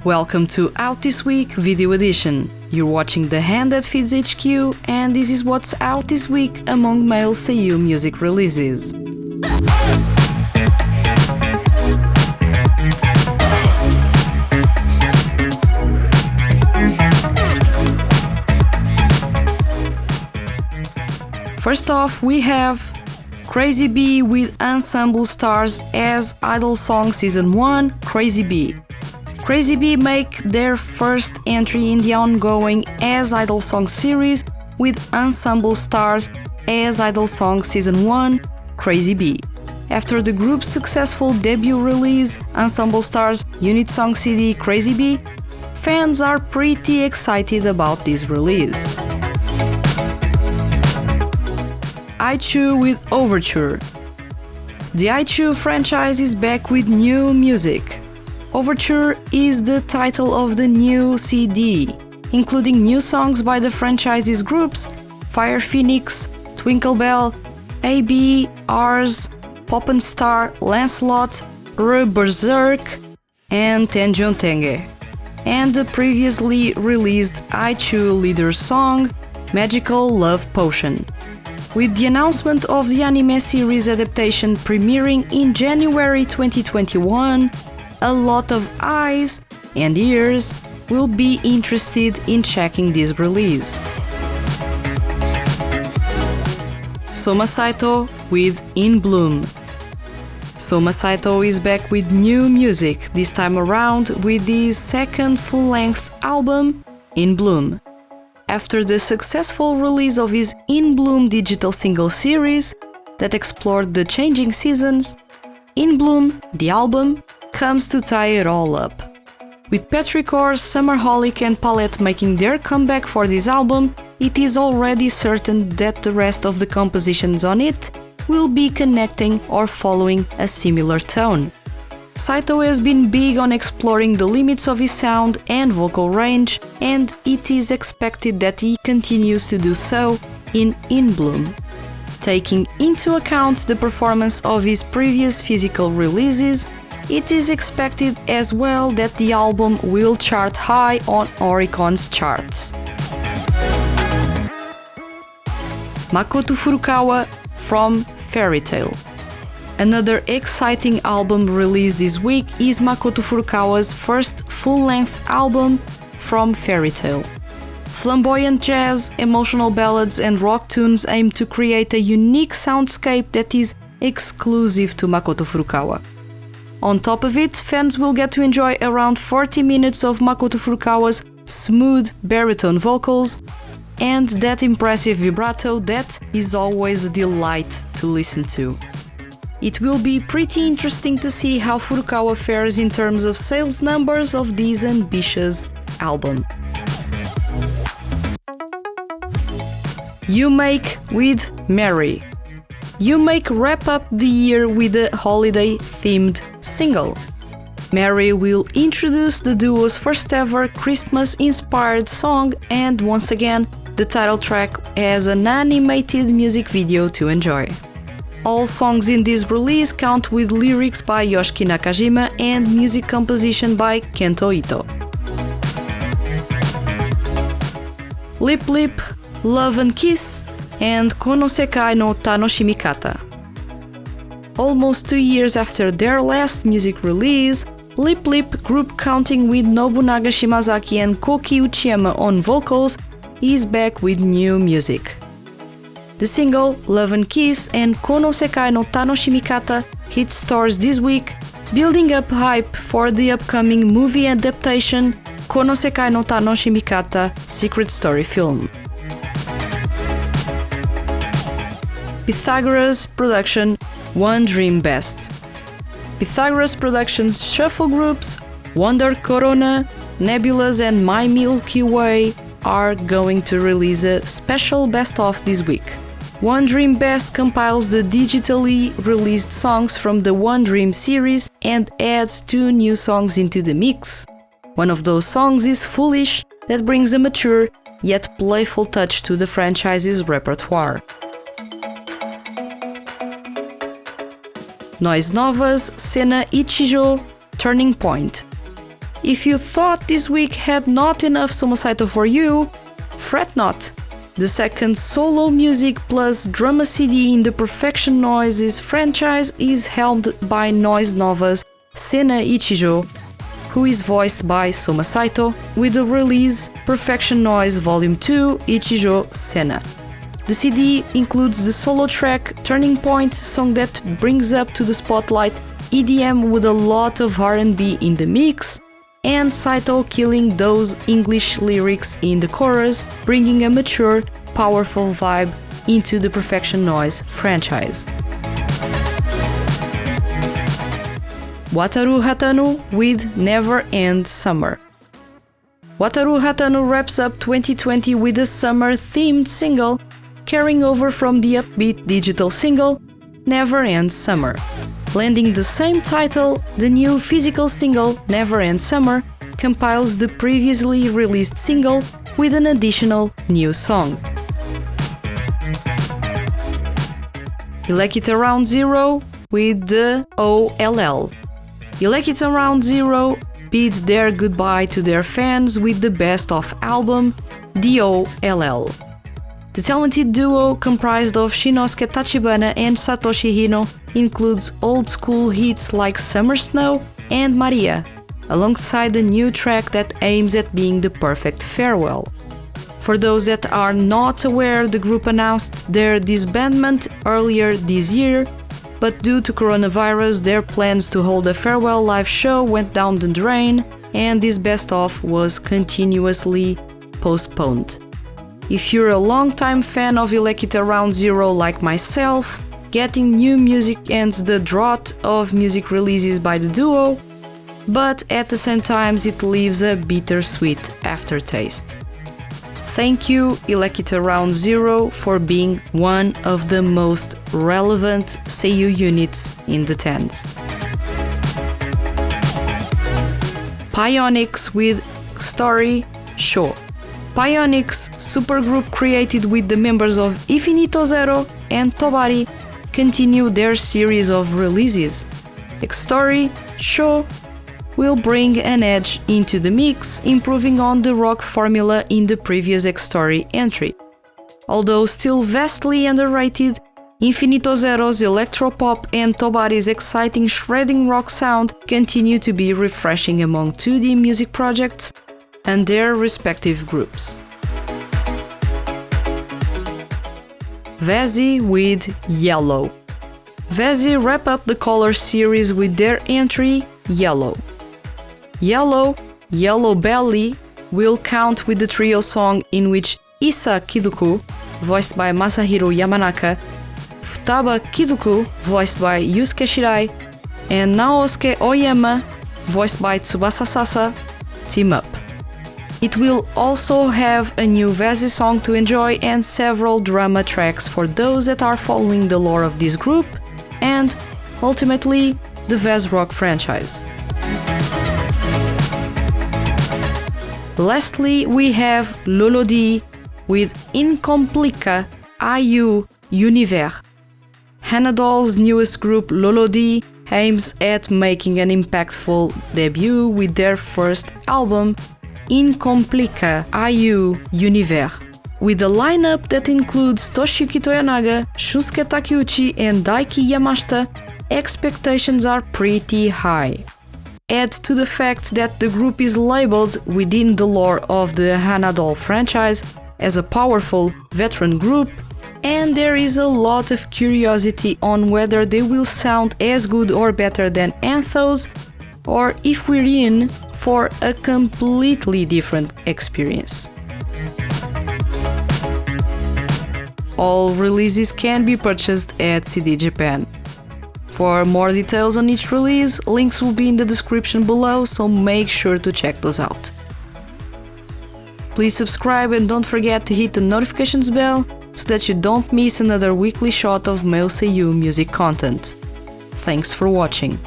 Welcome to Out This Week Video Edition. You're watching The Hand That Feeds HQ, and this is what's out this week among male Seiyu music releases. First off, we have Crazy Bee with Ensemble Stars as Idol Song Season 1, Crazy Bee. Crazy Bee make their first entry in the ongoing As Idol Song series with Ensemble Stars as Idol Song Season 1, Crazy Bee. After the group's successful debut release, Ensemble Stars' unit song CD Crazy Bee, fans are pretty excited about this release. ICHU with Overture. The ICHU franchise is back with new music. Overture is the title of the new CD, including new songs by the franchise's groups Fire Phoenix, Twinkle Bell, AB, Ars, Poppen Star, Lancelot, Berserk, and Tenjun Tenge, and the previously released ICHU leader song Magical Love Potion. With the announcement of the anime series adaptation premiering in January 2021, a lot of eyes and ears will be interested in checking this release. Soma Saito with In Bloom. Soma Saito is back with new music, this time around with his second full-length album, In Bloom. After the successful release of his In Bloom digital single series that explored the changing seasons, In Bloom, the album, comes to tie it all up. With Petrichor, Summerholic and Palette making their comeback for this album, it is already certain that the rest of the compositions on it will be connecting or following a similar tone. Saito has been big on exploring the limits of his sound and vocal range, and it is expected that he continues to do so in Bloom. Taking into account the performance of his previous physical releases, it is expected as well that the album will chart high on Oricon's charts. Makoto Furukawa from Fairy Tail. Another exciting album released this week is Makoto Furukawa's first full-length album, From Fairy Tail. Flamboyant jazz, emotional ballads and rock tunes aim to create a unique soundscape that is exclusive to Makoto Furukawa. On top of it, fans will get to enjoy around 40 minutes of Makoto Furukawa's smooth baritone vocals and that impressive vibrato that is always a delight to listen to. It will be pretty interesting to see how Furukawa fares in terms of sales numbers of this ambitious album. U-Make with Mary. U-Make wrap up the year with a holiday-themed single. Mary will introduce the duo's first ever Christmas-inspired song, and once again, the title track has an animated music video to enjoy. All songs in this release count with lyrics by Yoshiki Nakajima and music composition by Kento Ito. Lip Lip, Love and Kiss, and Konosekai no Tanoshimikata. Almost 2 years after their last music release, Lip Lip, group counting with Nobunaga Shimazaki and Koki Uchiyama on vocals, is back with new music. The single Love and Kiss and Konosekai no Tanoshimikata hit stores this week, building up hype for the upcoming movie adaptation Konosekai no Tanoshimikata Secret Story film. Pythagoras Production One Dream Best. Pythagoras Productions shuffle groups Wonder Corona, Nebulas and My Milky Way are going to release a special best-of this week. One Dream Best compiles the digitally released songs from the One Dream series and adds 2 new songs into the mix. One of those songs is Foolish, that brings a mature yet playful touch to the franchise's repertoire. Noise Novas, Sena Ichijo, Turning Point. If you thought this week had not enough Soma Saito for you, fret not. The second solo music plus drama CD in the Perfection Noises franchise is helmed by Noise Nova's Sena Ichijo, who is voiced by Soma Saito, with the release Perfection Noise Volume 2 Ichijo Sena. The CD includes the solo track Turning Point, song that brings up to the spotlight EDM with a lot of R&B in the mix, and Saito killing those English lyrics in the chorus, bringing a mature, powerful vibe into the Perfection Noise franchise. Wataru Hatano with Never End Summer. Wataru Hatano wraps up 2020 with a summer-themed single, carrying over from the upbeat digital single Never End Summer. Lending the same title, the new physical single Never End Summer compiles the previously released single with an additional new song. Elect It Around Zero with the OLL. Elect It Around Zero bids their goodbye to their fans with the best of album, the OLL. The talented duo, comprised of Shinosuke Tachibana and Satoshi Hino, includes old school hits like Summer Snow and Maria, alongside a new track that aims at being the perfect farewell. For those that are not aware, the group announced their disbandment earlier this year, but due to coronavirus, their plans to hold a farewell live show went down the drain, and this best-of was continuously postponed. If you're a long-time fan of Elect It Around Zero like myself, getting new music ends the drought of music releases by the duo, but at the same time it leaves a bittersweet aftertaste. Thank you, Elect It Around Zero, for being one of the most relevant Seiyu units in the 10s. Pionix with Story Show. Pionix, supergroup created with the members of Infinito Zero and Tobari, continue their series of releases. X-Story Show will bring an edge into the mix, improving on the rock formula in the previous X-Story entry. Although still vastly underrated, Infinito Zero's electropop and Tobari's exciting shredding rock sound continue to be refreshing among 2D music projects and their respective groups. Vezi with Yellow. Vezi wrap up the Color series with their entry Yellow. Yellow Belly will count with the trio song in which Issa Kiduku, voiced by Masahiro Yamanaka, Futaba Kiduku, voiced by Yusuke Shirai, and Naosuke Oyama, voiced by Tsubasa Sasa, team up. It will also have a new Vezi song to enjoy and several drama tracks for those that are following the lore of this group and, ultimately, the Vez Rock franchise. Lastly, we have Lolodi with Incomplica IU Univers. Hanadol's newest group Lolodi aims at making an impactful debut with their first album, Incomplica IU Univers. With a lineup that includes Toshiyuki Toyonaga, Shunsuke Takeuchi and Daiki Yamashita, expectations are pretty high. Add to the fact that the group is labeled within the lore of the Hanadol franchise as a powerful veteran group, and there is a lot of curiosity on whether they will sound as good or better than Anthos, or if we're in for a completely different experience. All releases can be purchased at CD Japan. For more details on each release, links will be in the description below, so make sure to check those out. Please subscribe and don't forget to hit the notifications bell so that you don't miss another weekly shot of male Seiyu music content. Thanks for watching.